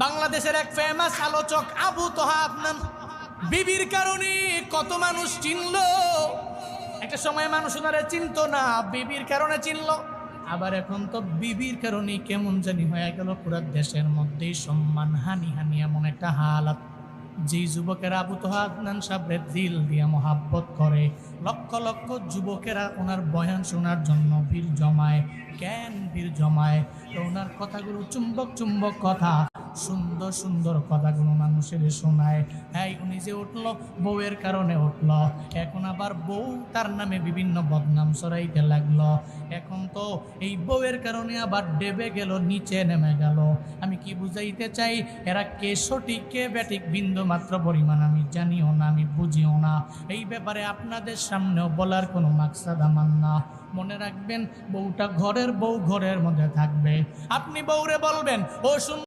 বাংলাদেশের এক ফেমাস আলোচক আবু তোহা আদনান বিবির কারণে কত মানুষ চিনলো। একটা সময় মানুষ ওনারে চিনতো না, বিবির কারণে চিনলো। আবার এখন তো বিবির কারণে কেমন জানি হয়ে গেল পুরো দেশের মধ্যেই সম্মান হানি হানি এমন একটা হালাত। যেই যুবকেরা আবু তোহা আদনান সাহেবের দিল দিয়ে মহাব্বত করে, লক্ষ লক্ষ যুবকেরা ওনার বয়ান শোনার জন্য ভিড় জমায়। কেন ভিড় জমায়? তো ওনার কথাগুলো চুম্বক চুম্বক কথা, সুন্দর সুন্দর কথাগুলো মানুষের শোনায়। হ্যাঁ, উনি যে উঠলো বউয়ের কারণে উঠলো, এখন আবার বউ তার নামে বিভিন্ন বদনাম ছড়াইতে লাগলো। এখন তো এই বউয়ের কারণে আবার ডেবে গেল, নিচে নেমে গেল। আমি কি বুঝাইতে চাই, এরা কে সঠিক কে ব্যাঠিক বিন্দু মাত্র পরিমাণ আমি জানিও না, আমি বুঝিও না। এই ব্যাপারে আপনাদের সামনেও বলার কোনো মাকসাদ আমার না। মনে রাখবেন, বউটা ঘরের বউ ঘরের মধ্যে থাকবে। আপনি বউরে বলবেন, ও